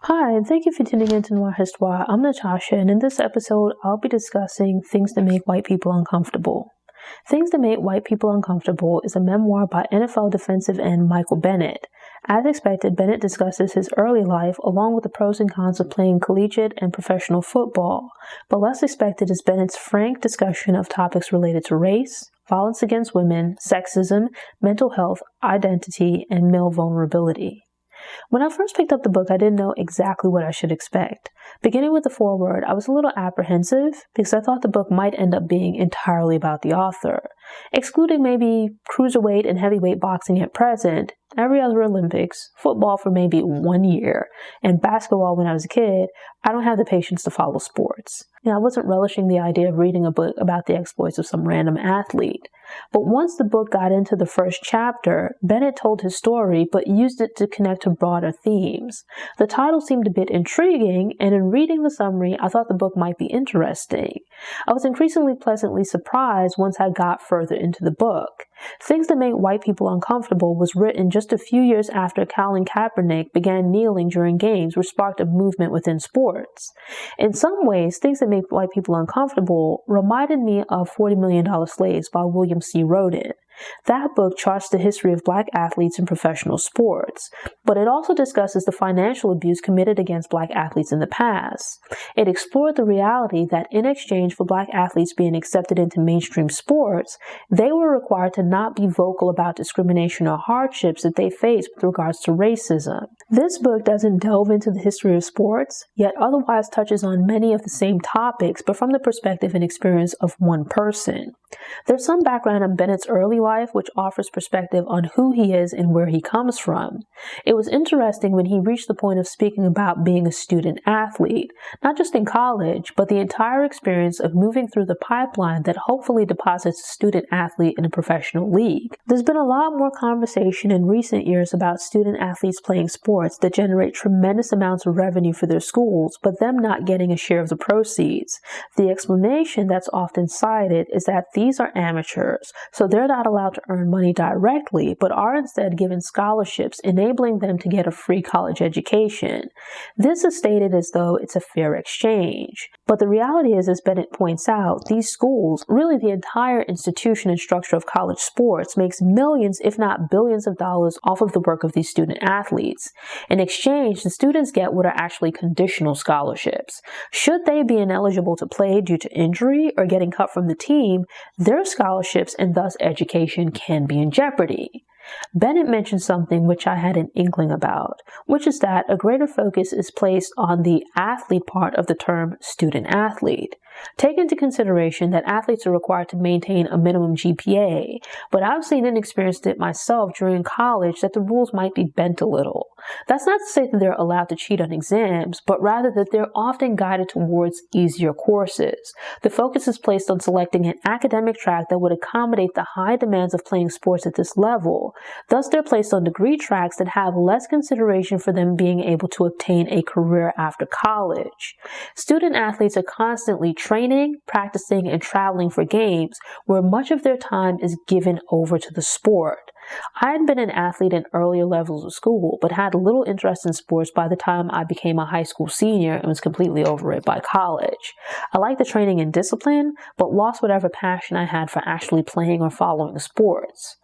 Hi, and thank you for tuning in to Noir Histoire. I'm Natasha, and in this episode, I'll be discussing Things That Make White People Uncomfortable. Things That Make White People Uncomfortable is a memoir by NFL defensive end Michael Bennett. As expected, Bennett discusses his early life along with the pros and cons of playing collegiate and professional football, but less expected is Bennett's frank discussion of topics related to race, violence against women, sexism, mental health, identity, and male vulnerability. When I first picked up the book, I didn't know exactly what I should expect. Beginning with the foreword, I was a little apprehensive because I thought the book might end up being entirely about the author. Excluding maybe cruiserweight and heavyweight boxing at present, every other Olympics, football for maybe 1 year, and basketball when I was a kid, I don't have the patience to follow sports. I wasn't relishing the idea of reading a book about the exploits of some random athlete. But once the book got into the first chapter, Bennett told his story, but used it to connect to broader themes. The title seemed a bit intriguing, and in reading the summary, I thought the book might be interesting. I was increasingly pleasantly surprised once I got further into the book. Things That Make White People Uncomfortable was written just a few years after Colin Kaepernick began kneeling during games, which sparked a movement within sports. In some ways, Things That Make White People Uncomfortable reminded me of $40 Million Slaves by William C. Rodin. That book charts the history of Black athletes in professional sports, but it also discusses the financial abuse committed against Black athletes in the past. It explored the reality that in exchange for Black athletes being accepted into mainstream sports, they were required to not be vocal about discrimination or hardships that they faced with regards to racism. This book doesn't delve into the history of sports, yet otherwise touches on many of the same topics, but from the perspective and experience of one person. There's some background on Bennett's early life, which offers perspective on who he is and where he comes from. It was interesting when he reached the point of speaking about being a student athlete, not just in college, but the entire experience of moving through the pipeline that hopefully deposits a student athlete in a professional league. There's been a lot more conversation in recent years about student athletes playing sports that generate tremendous amounts of revenue for their schools, but them not getting a share of the proceeds. The explanation that's often cited is that these are amateurs, so they're not allowed to earn money directly, but are instead given scholarships, enabling them to get a free college education. This is stated as though it's a fair exchange. But the reality is, as Bennett points out, these schools, really the entire institution and structure of college sports, makes millions, if not billions of dollars off of the work of these student athletes. In exchange, the students get what are actually conditional scholarships. Should they be ineligible to play due to injury or getting cut from the team, their scholarships and thus education can be in jeopardy. Bennett mentioned something which I had an inkling about, which is that a greater focus is placed on the athlete part of the term student athlete. Take into consideration that athletes are required to maintain a minimum GPA, but I've seen and experienced it myself during college that the rules might be bent a little. That's not to say that they're allowed to cheat on exams, but rather that they're often guided towards easier courses. The focus is placed on selecting an academic track that would accommodate the high demands of playing sports at this level. Thus, they're placed on degree tracks that have less consideration for them being able to obtain a career after college. Student athletes are constantly training, practicing, and traveling for games, where much of their time is given over to the sport. I had been an athlete in earlier levels of school, but had little interest in sports by the time I became a high school senior and was completely over it by college. I liked the training and discipline, but lost whatever passion I had for actually playing or following sports.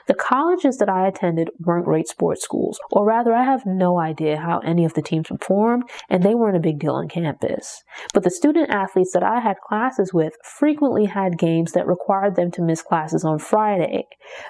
The colleges that I attended weren't great sports schools, or rather I have no idea how any of the teams performed, and they weren't a big deal on campus. But the student athletes that I had classes with frequently had games that required them to miss classes on Friday.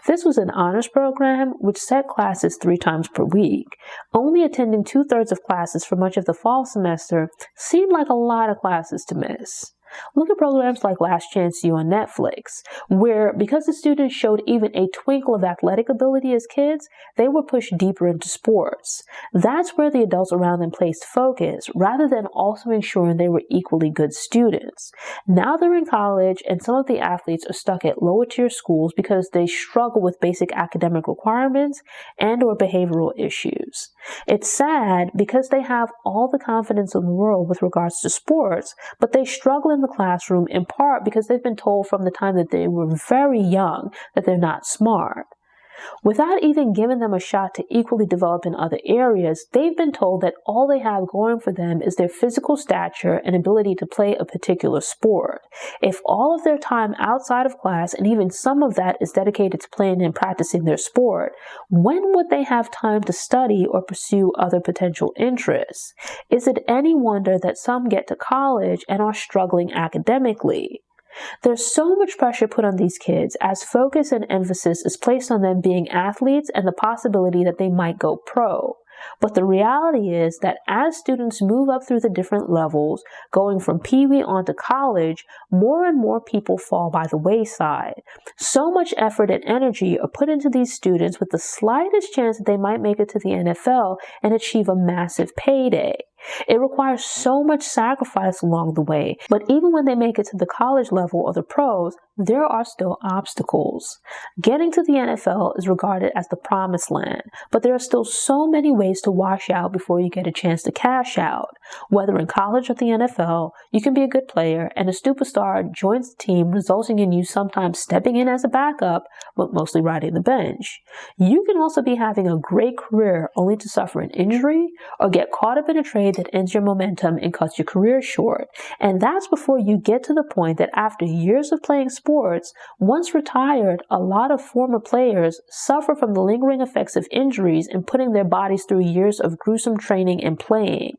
This was an honors program which set classes 3 times per week. Only attending 2/3 of classes for much of the fall semester seemed like a lot of classes to miss. Look at programs like Last Chance U on Netflix, where because the students showed even a twinkle of athletic ability as kids, they were pushed deeper into sports. That's where the adults around them placed focus, rather than also ensuring they were equally good students. Now they're in college, and some of the athletes are stuck at lower tier schools because they struggle with basic academic requirements and or behavioral issues. It's sad because they have all the confidence in the world with regards to sports, but they struggle in the classroom in part because they've been told from the time that they were very young that they're not smart. Without even giving them a shot to equally develop in other areas, they've been told that all they have going for them is their physical stature and ability to play a particular sport. If all of their time outside of class, and even some of that, is dedicated to playing and practicing their sport, when would they have time to study or pursue other potential interests? Is it any wonder that some get to college and are struggling academically? There's so much pressure put on these kids as focus and emphasis is placed on them being athletes and the possibility that they might go pro. But the reality is that as students move up through the different levels, going from Pee-wee on to college, more and more people fall by the wayside. So much effort and energy are put into these students with the slightest chance that they might make it to the NFL and achieve a massive payday. It requires so much sacrifice along the way, but even when they make it to the college level or the pros, there are still obstacles. Getting to the NFL is regarded as the promised land, but there are still so many ways to wash out before you get a chance to cash out. Whether in college or the NFL, you can be a good player and a superstar joins the team, resulting in you sometimes stepping in as a backup, but mostly riding the bench. You can also be having a great career only to suffer an injury or get caught up in a trade that ends your momentum and cuts your career short. And that's before you get to the point that after years of playing sports, once retired, a lot of former players suffer from the lingering effects of injuries and putting their bodies through years of gruesome training and playing.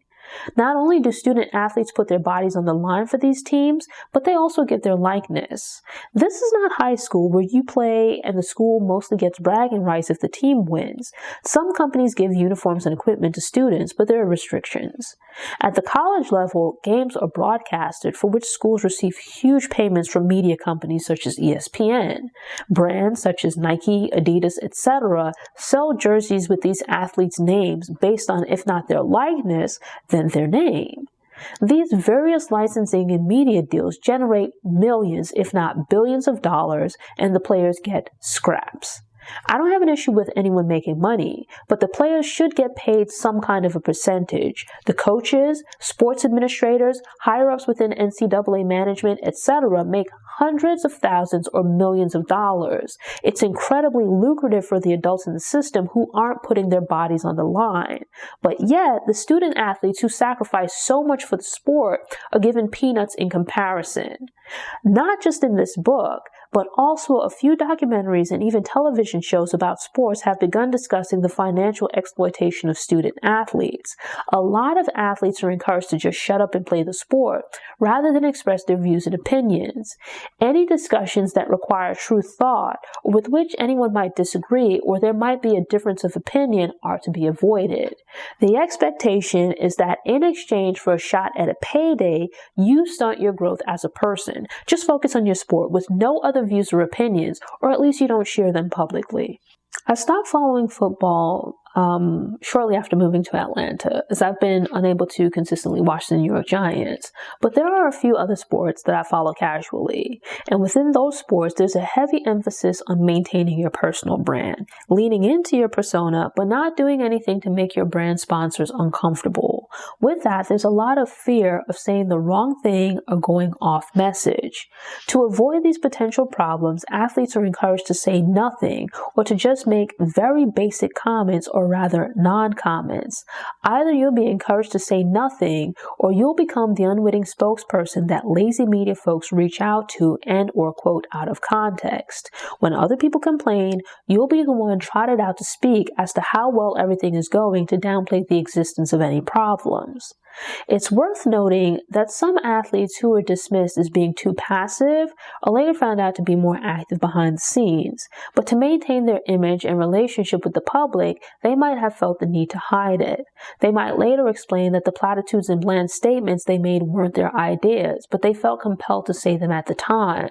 Not only do student athletes put their bodies on the line for these teams, but they also give their likeness. This is not high school where you play and the school mostly gets bragging rights if the team wins. Some companies give uniforms and equipment to students, but there are restrictions. At the college level, games are broadcasted for which schools receive huge payments from media companies such as ESPN. Brands such as Nike, Adidas, etc. sell jerseys with these athletes' names based on, if not their likeness, then their name. These various licensing and media deals generate millions, if not billions of dollars, and the players get scraps. I don't have an issue with anyone making money, but the players should get paid some kind of a percentage. The coaches, sports administrators, higher-ups within NCAA management, etc. make hundreds of thousands or millions of dollars. It's incredibly lucrative for the adults in the system who aren't putting their bodies on the line. But yet, the student athletes who sacrifice so much for the sport are given peanuts in comparison. Not just in this book, but also a few documentaries and even television shows about sports have begun discussing the financial exploitation of student athletes. A lot of athletes are encouraged to just shut up and play the sport, rather than express their views and opinions. Any discussions that require true thought, or with which anyone might disagree, or there might be a difference of opinion, are to be avoided. The expectation is that in exchange for a shot at a payday, you stunt your growth as a person. Just focus on your sport with no other views or opinions, or at least you don't share them publicly. I stopped following football shortly after moving to Atlanta, as I've been unable to consistently watch the New York Giants. But there are a few other sports that I follow casually, and within those sports, there's a heavy emphasis on maintaining your personal brand, leaning into your persona, but not doing anything to make your brand sponsors uncomfortable. With that, there's a lot of fear of saying the wrong thing or going off message. To avoid these potential problems, athletes are encouraged to say nothing or to just make very basic comments, or rather non-comments. Either you'll be encouraged to say nothing, or you'll become the unwitting spokesperson that lazy media folks reach out to and or quote out of context. When other people complain, you'll be the one trotted out to speak as to how well everything is going to downplay the existence of any problems. It's worth noting that some athletes who were dismissed as being too passive are later found out to be more active behind the scenes, but to maintain their image and relationship with the public, they might have felt the need to hide it. They might later explain that the platitudes and bland statements they made weren't their ideas, but they felt compelled to say them at the time.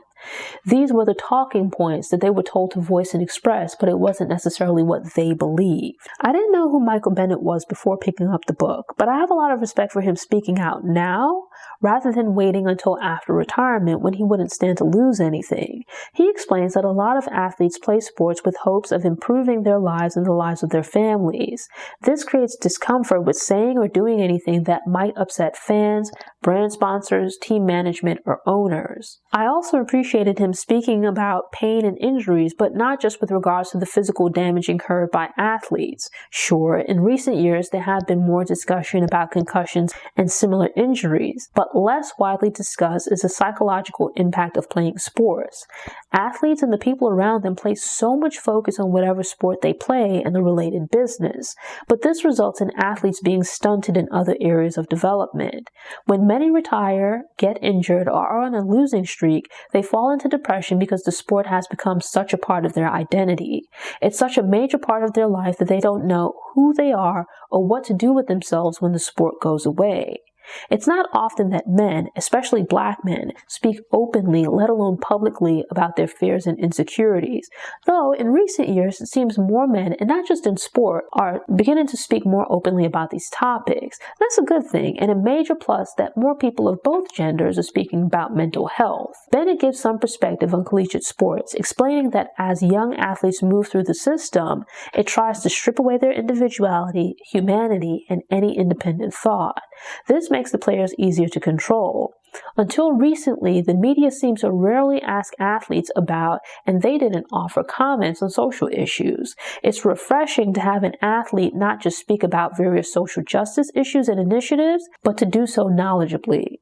These were the talking points that they were told to voice and express, but it wasn't necessarily what they believed. I didn't know who Michael Bennett was before picking up the book, but I have a lot of respect for him speaking out now, rather than waiting until after retirement when he wouldn't stand to lose anything. He explains that a lot of athletes play sports with hopes of improving their lives and the lives of their families. This creates discomfort with saying or doing anything that might upset fans, brand sponsors, team management, or owners. I also appreciated him speaking about pain and injuries, but not just with regards to the physical damage incurred by athletes. Sure, in recent years there have been more discussion about concussions and similar injuries, but less widely discussed is the psychological impact of playing sports. Athletes and the people around them place so much focus on whatever sport they play and the related business, but this results in athletes being stunted in other areas of development. When many retire, get injured, or are on a losing streak, they fall into depression because the sport has become such a part of their identity. It's such a major part of their life that they don't know who they are or what to do with themselves when the sport goes away. It's not often that men, especially black men, speak openly, let alone publicly, about their fears and insecurities. Though in recent years, it seems more men, and not just in sport, are beginning to speak more openly about these topics. That's a good thing, and a major plus that more people of both genders are speaking about mental health. Bennett gives some perspective on collegiate sports, explaining that as young athletes move through the system, it tries to strip away their individuality, humanity, and any independent thought. This makes the players easier to control. Until recently, the media seems to rarely ask athletes about, and they didn't offer comments on social issues. It's refreshing to have an athlete not just speak about various social justice issues and initiatives, but to do so knowledgeably.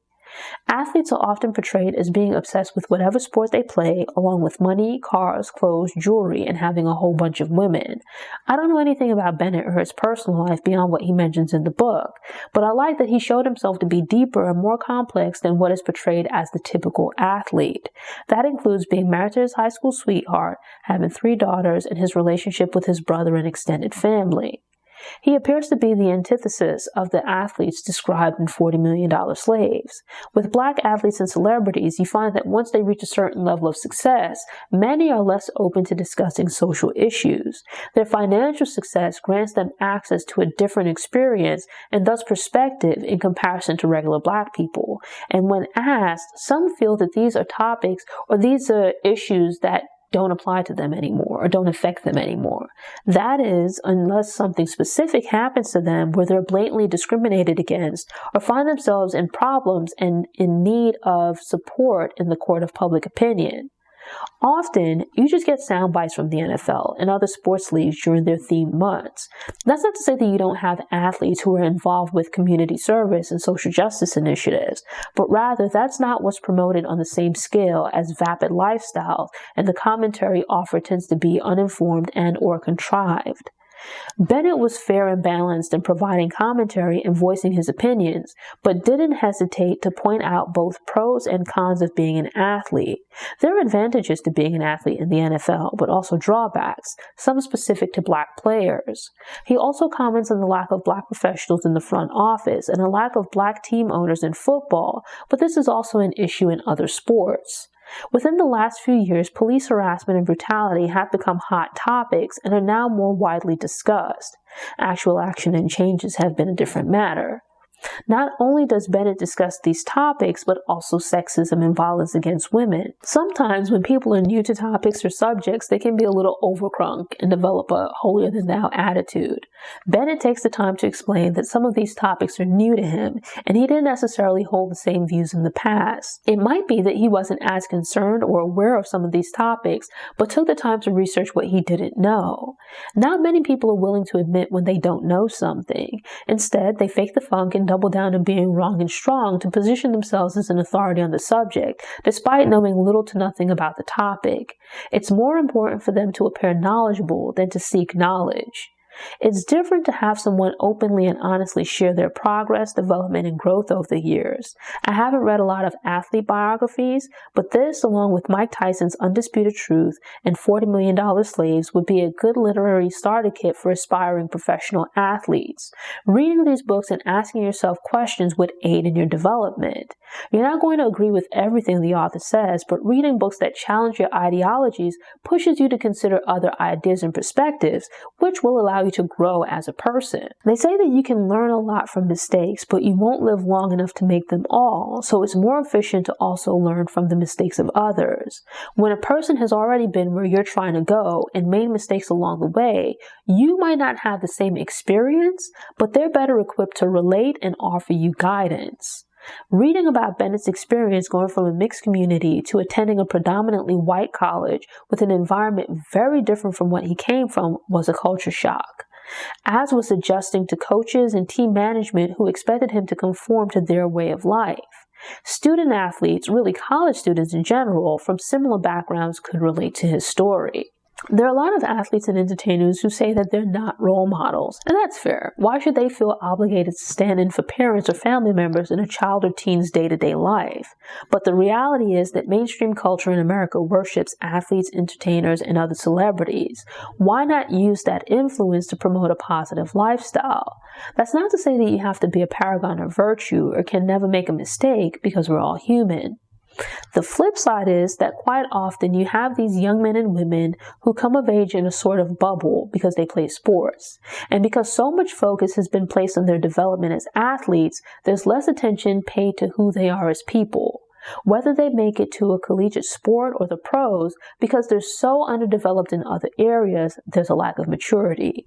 Athletes are often portrayed as being obsessed with whatever sport they play, along with money, cars, clothes, jewelry, and having a whole bunch of women. I don't know anything about Bennett or his personal life beyond what he mentions in the book, but I like that he showed himself to be deeper and more complex than what is portrayed as the typical athlete. That includes being married to his high school sweetheart, having 3 daughters, and his relationship with his brother and extended family. He appears to be the antithesis of the athletes described in $40 Million Slaves. With black athletes and celebrities, you find that once they reach a certain level of success, many are less open to discussing social issues. Their financial success grants them access to a different experience and thus perspective in comparison to regular black people. And when asked, some feel that these are topics or these are issues that don't apply to them anymore or don't affect them anymore. That is, unless something specific happens to them where they're blatantly discriminated against or find themselves in problems and in need of support in the court of public opinion. Often, you just get sound bites from the NFL and other sports leagues during their themed months. That's not to say that you don't have athletes who are involved with community service and social justice initiatives, but rather that's not what's promoted on the same scale as vapid lifestyles, and the commentary offered tends to be uninformed and or contrived. Bennett was fair and balanced in providing commentary and voicing his opinions, but didn't hesitate to point out both pros and cons of being an athlete. There are advantages to being an athlete in the NFL, but also drawbacks, some specific to black players. He also comments on the lack of black professionals in the front office and a lack of black team owners in football, but this is also an issue in other sports. Within the last few years, police harassment and brutality have become hot topics and are now more widely discussed. Actual action and changes have been a different matter. Not only does Bennett discuss these topics, but also sexism and violence against women. Sometimes when people are new to topics or subjects, they can be a little overcrunk and develop a holier-than-thou attitude. Bennett takes the time to explain that some of these topics are new to him, and he didn't necessarily hold the same views in the past. It might be that he wasn't as concerned or aware of some of these topics, but took the time to research what he didn't know. Not many people are willing to admit when they don't know something. Instead, they fake the funk and double down on being wrong and strong to position themselves as an authority on the subject, despite knowing little to nothing about the topic. It's more important for them to appear knowledgeable than to seek knowledge. It's different to have someone openly and honestly share their progress, development, and growth over the years. I haven't read a lot of athlete biographies, but this, along with Mike Tyson's Undisputed Truth and $40 Million Slaves, would be a good literary starter kit for aspiring professional athletes. Reading these books and asking yourself questions would aid in your development. You're not going to agree with everything the author says, but reading books that challenge your ideologies pushes you to consider other ideas and perspectives, which will allow you to grow as a person. They say that you can learn a lot from mistakes, but you won't live long enough to make them all, so it's more efficient to also learn from the mistakes of others. When a person has already been where you're trying to go and made mistakes along the way, you might not have the same experience, but they're better equipped to relate and offer you guidance. Reading about Bennett's experience going from a mixed community to attending a predominantly white college with an environment very different from what he came from was a culture shock, as was adjusting to coaches and team management who expected him to conform to their way of life. Student athletes, really college students in general, from similar backgrounds could relate to his story. There are a lot of athletes and entertainers who say that they're not role models, and that's fair. Why should they feel obligated to stand in for parents or family members in a child or teen's day-to-day life? But the reality is that mainstream culture in America worships athletes, entertainers, and other celebrities. Why not use that influence to promote a positive lifestyle? That's not to say that you have to be a paragon of virtue or can never make a mistake, because we're all human. The flip side is that quite often you have these young men and women who come of age in a sort of bubble because they play sports. And because so much focus has been placed on their development as athletes, there's less attention paid to who they are as people. Whether they make it to a collegiate sport or the pros, because they're so underdeveloped in other areas, there's a lack of maturity.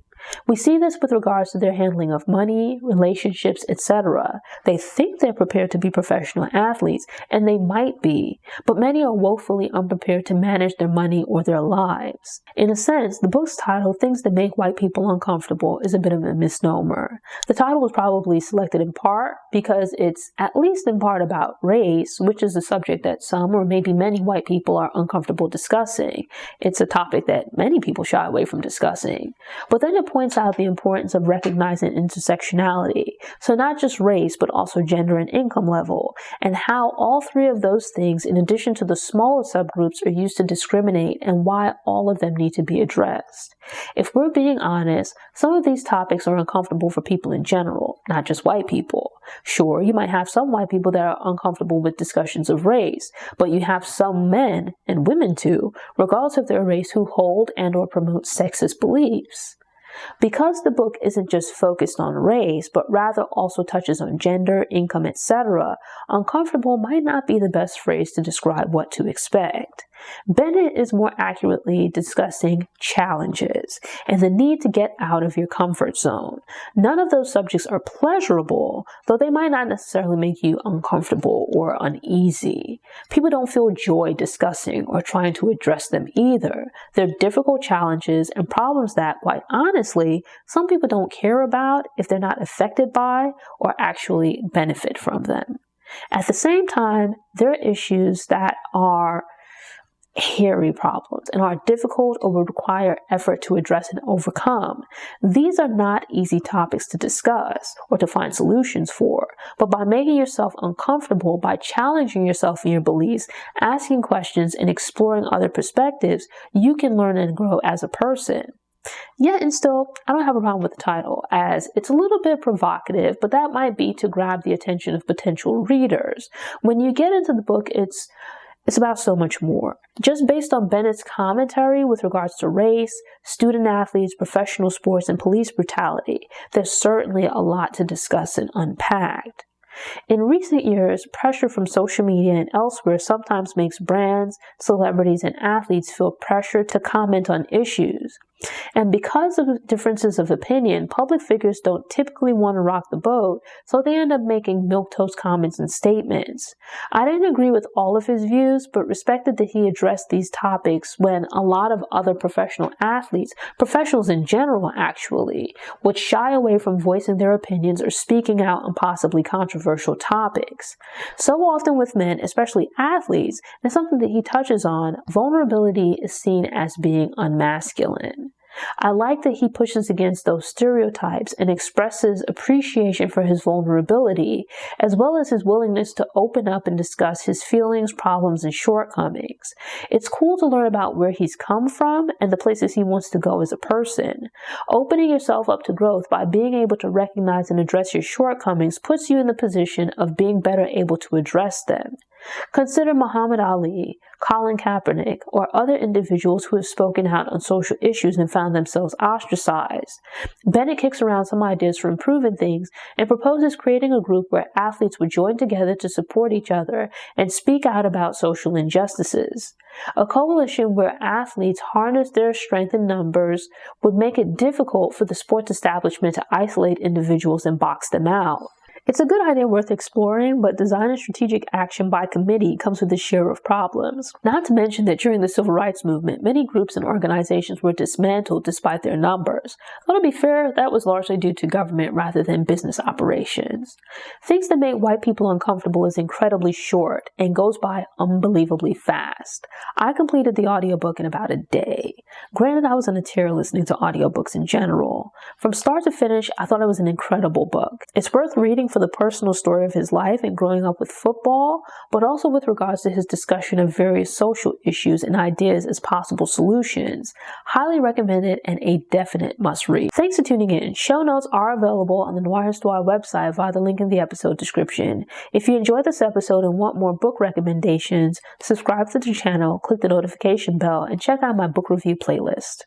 We see this with regards to their handling of money, relationships, etc. They think they're prepared to be professional athletes, and they might be, but many are woefully unprepared to manage their money or their lives. In a sense, the book's title, Things That Make White People Uncomfortable, is a bit of a misnomer. The title was probably selected in part because it's at least in part about race, which is a subject that some or maybe many white people are uncomfortable discussing. It's a topic that many people shy away from discussing. But then it points out the importance of recognizing intersectionality, so not just race, but also gender and income level, and how all three of those things, in addition to the smaller subgroups, are used to discriminate and why all of them need to be addressed. If we're being honest, some of these topics are uncomfortable for people in general, not just white people. Sure, you might have some white people that are uncomfortable with discussions of race, but you have some men, and women too, regardless of their race, who hold and or promote sexist beliefs. Because the book isn't just focused on race, but rather also touches on gender, income, etc., uncomfortable might not be the best phrase to describe what to expect. Bennett is more accurately discussing challenges and the need to get out of your comfort zone. None of those subjects are pleasurable, though they might not necessarily make you uncomfortable or uneasy. People don't feel joy discussing or trying to address them either. They're difficult challenges and problems that, quite honestly, some people don't care about if they're not affected by or actually benefit from them. At the same time, there are issues that are hairy problems and are difficult or would require effort to address and overcome. These are not easy topics to discuss or to find solutions for, but by making yourself uncomfortable, by challenging yourself in your beliefs, asking questions, and exploring other perspectives, you can learn and grow as a person. Yet and still, I don't have a problem with the title, as it's a little bit provocative, but that might be to grab the attention of potential readers. When you get into the book, it's about so much more. Just based on Bennett's commentary with regards to race, student athletes, professional sports, and police brutality, there's certainly a lot to discuss and unpack. In recent years, pressure from social media and elsewhere sometimes makes brands, celebrities, and athletes feel pressure to comment on issues. And because of differences of opinion, public figures don't typically want to rock the boat, so they end up making milquetoast comments and statements. I didn't agree with all of his views, but respected that he addressed these topics when a lot of other professional athletes, professionals in general actually, would shy away from voicing their opinions or speaking out on possibly controversial topics. So often with men, especially athletes, and something that he touches on, vulnerability is seen as being unmasculine. I like that he pushes against those stereotypes and expresses appreciation for his vulnerability, as well as his willingness to open up and discuss his feelings, problems, and shortcomings. It's cool to learn about where he's come from and the places he wants to go as a person. Opening yourself up to growth by being able to recognize and address your shortcomings puts you in the position of being better able to address them. Consider Muhammad Ali, Colin Kaepernick, or other individuals who have spoken out on social issues and found themselves ostracized. Bennett kicks around some ideas for improving things and proposes creating a group where athletes would join together to support each other and speak out about social injustices. A coalition where athletes harness their strength in numbers would make it difficult for the sports establishment to isolate individuals and box them out. It's a good idea worth exploring, but design and strategic action by committee comes with a share of problems. Not to mention that during the civil rights movement, many groups and organizations were dismantled despite their numbers. Though to be fair, that was largely due to government rather than business operations. Things That Make White People Uncomfortable is incredibly short and goes by unbelievably fast. I completed the audiobook in about a day. Granted, I was on a tear listening to audiobooks in general. From start to finish, I thought it was an incredible book. It's worth reading for the personal story of his life and growing up with football, but also with regards to his discussion of various social issues and ideas as possible solutions. Highly recommended and a definite must read. Thanks for tuning in. Show notes are available on the Noir Histoire website via the link in the episode description. If you enjoyed this episode and want more book recommendations, subscribe to the channel, click the notification bell, and check out my book review playlist.